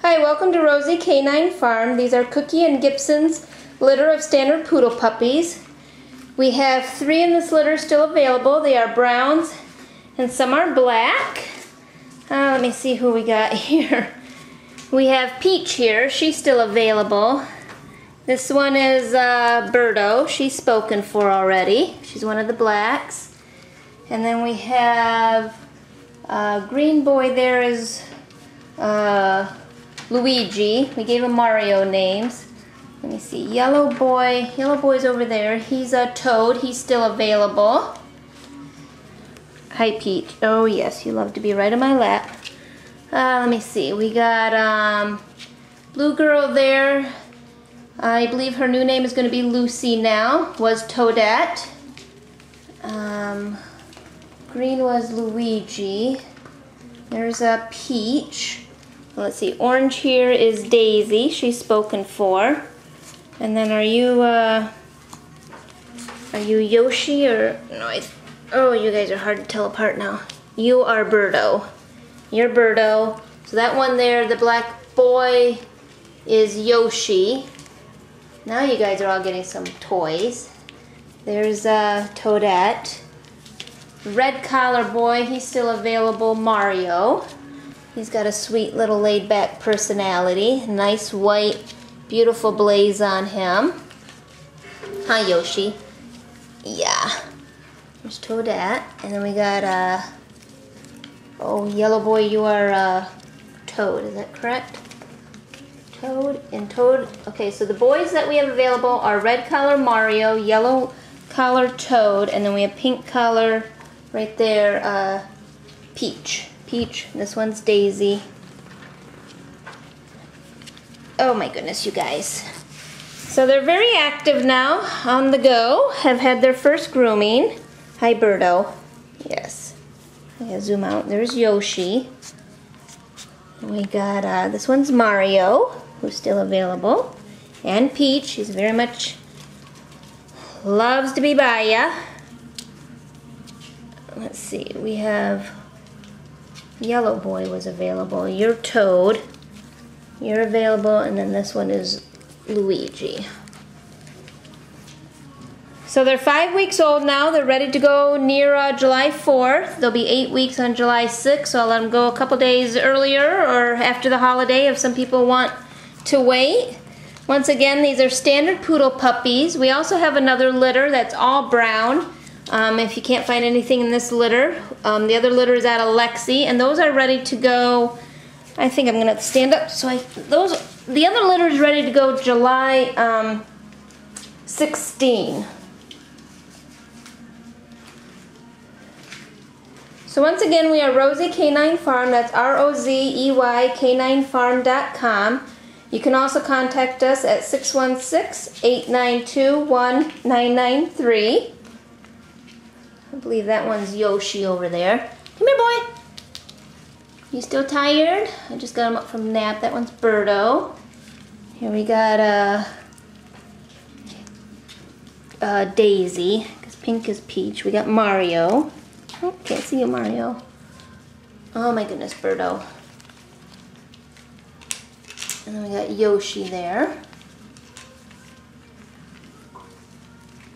Hi, welcome to Rosie Canine Farm. These are Cookie and Gibson's litter of standard poodle puppies. We have 3 in this litter still available. They are browns and some are black. Let me see who we got here. We have Peach here. She's still available. This one is Birdo. She's spoken for already. She's one of the blacks. And then we have green boy there is Luigi. We gave him Mario names. Let me see. Yellow boy's over there. He's a Toad. He's still available. Hi, Peach. Oh, yes, you love to be right in my lap. Let me see. We got blue girl there. I believe her new name is going to be Lucy now. Was Toadette. Green was Luigi. There's a Peach. Let's see. Orange here is Daisy. She's spoken for. And then are you Yoshi or no? Oh, you guys are hard to tell apart now. You are Birdo. You're Birdo. So that one there, the black boy, is Yoshi. Now you guys are all getting some toys. There's Toadette. Red collar boy, he's still available, Mario. He's got a sweet little laid-back personality. Nice white, beautiful blaze on him. Hi, Yoshi. Yeah. There's Toadette. And then we got, oh, yellow boy, you are Toad. Is that correct? Toad and Toad. Okay, so the boys that we have available are red collar Mario, yellow collar Toad, and then we have pink collar right there, Peach. Peach. This one's Daisy. Oh my goodness, you guys. So they're very active now, on the go, have had their first grooming. Hi, Birdo. Yes. I gotta zoom out. There's Yoshi. And we got, this one's Mario, who's still available. And Peach, she's very much loves to be by ya. Let's see, we have yellow boy was available. You're Toad. You're available, and then this one is Luigi. So they're 5 weeks old now. They're ready to go near July 4th. They'll be 8 weeks on July 6th, so I'll let them go a couple days earlier or after the holiday if some people want to wait. Once again, these are standard poodle puppies. We also have another litter that's all brown. If you can't find anything in this litter, the other litter is at Alexi, and those are ready to go. I think I'm gonna have to stand up. So the other litter is ready to go July 16. So once again, we are Rosie Canine Farm. That's ROZEY K9Farm.com. You can also contact us at 616-892-1993. I believe that one's Yoshi over there. Come here, boy. You still tired? I just got him up from nap. That one's Birdo. Here we got Daisy, because pink is Peach. We got Mario. Oh, can't see you, Mario. Oh my goodness, Birdo. And then we got Yoshi there.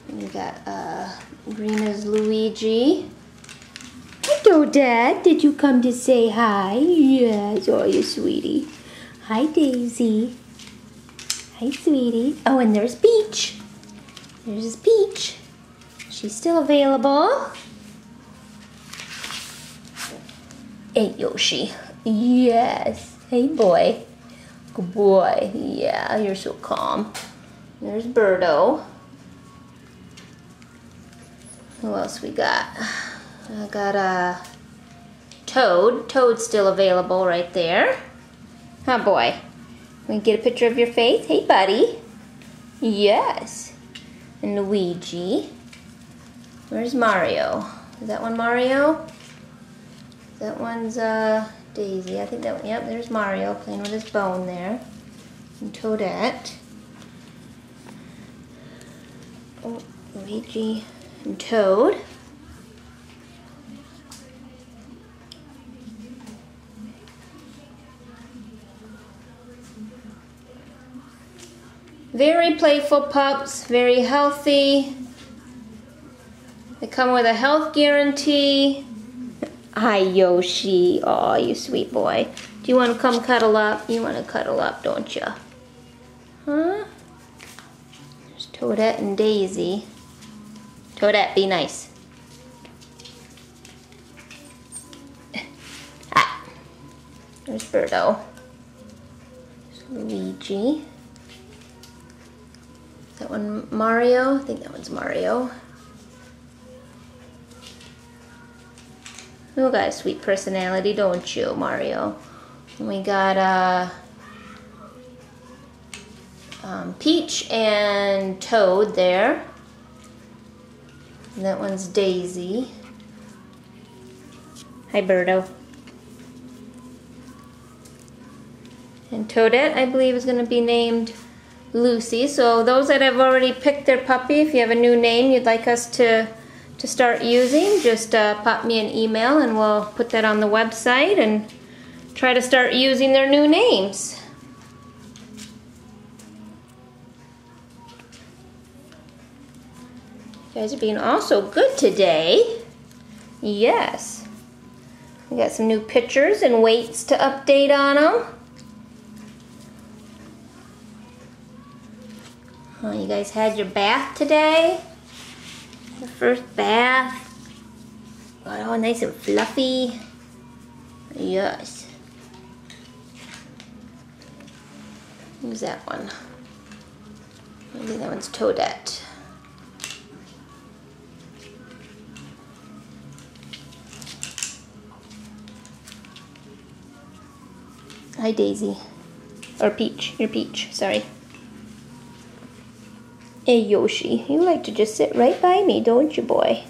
And we got green is Luigi. Hello, Dad. Did you come to say hi? Yes, oh, you sweetie. Hi, Daisy. Hi, sweetie. Oh, and there's Peach. There's Peach. She's still available. Hey, Yoshi. Yes. Hey, boy. Good boy. Yeah, you're so calm. There's Birdo. Who else we got? I got Toad. Toad's still available right there. Huh, boy? Can we get a picture of your face? Hey, buddy. Yes. And Luigi. Where's Mario? Is that one Mario? That one's Daisy. I think that one, yep, there's Mario playing with his bone there. And Toadette. Oh, Luigi and Toad. Very playful pups, very healthy. They come with a health guarantee. Hi, Yoshi. Aw, you sweet boy. Do you want to come cuddle up? You want to cuddle up, don't you? Huh? There's Toadette and Daisy. Toadette, be nice. Ah. There's Birdo. There's Luigi. Is that one Mario? I think that one's Mario. You got a sweet personality, don't you, Mario? And we got Peach and Toad there. And that one's Daisy. Hi, Birdo. And Toadette, I believe, is going to be named Lucy. So those that have already picked their puppy, if you have a new name you'd like us to start using, just pop me an email and we'll put that on the website and try to start using their new names. You guys are being also good today. Yes. We got some new pictures and weights to update on them. Oh, you guys had your bath today? The first bath. Got all nice and fluffy. Yes. Who's that one? I think that one's Toadette. Hi, Daisy. Or Peach. You're Peach, sorry. Hey, Yoshi, you like to just sit right by me, don't you, boy?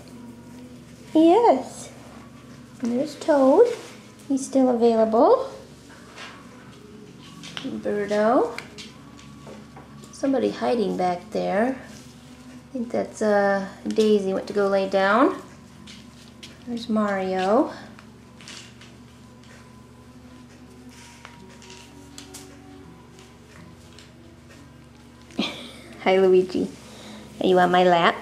Yes. And there's Toad. He's still available. Birdo. Somebody hiding back there. I think that's Daisy went to go lay down. There's Mario. Hi, Luigi. Are you on my lap?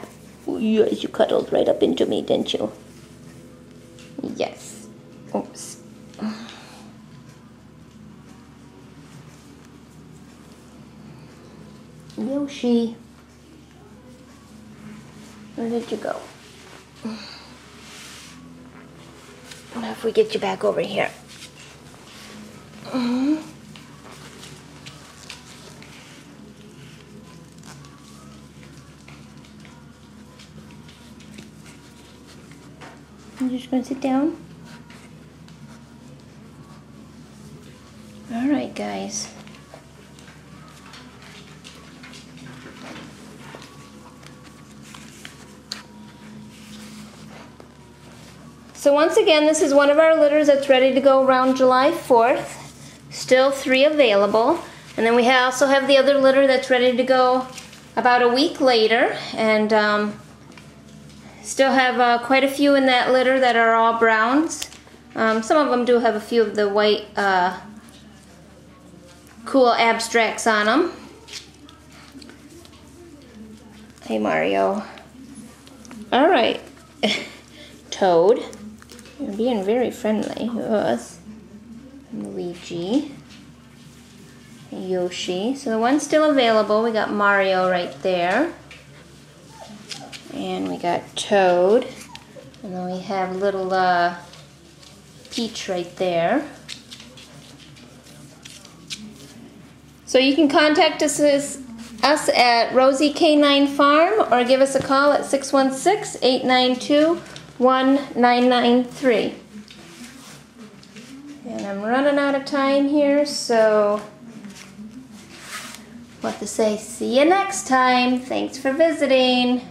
Yes, you cuddled right up into me, didn't you? Yes. Oops. Yoshi. Where did you go? What if we get you back over here? I'm just going to sit down. All right, guys. So once again, this is one of our litters that's ready to go around July 4th. Still 3 available. And then we also have the other litter that's ready to go about a week later. And still have quite a few in that litter that are all browns. Some of them do have a few of the white cool abstracts on them. Hey, Mario. All right. Toad. You're being very friendly with us. Luigi. Yoshi. So the one's still available. We got Mario right there. And we got Toad. And then we have little Peach right there. So you can contact us at Rosie K9 Farm or give us a call at 616-892-1993. And I'm running out of time here, so we'll have to say see you next time. Thanks for visiting.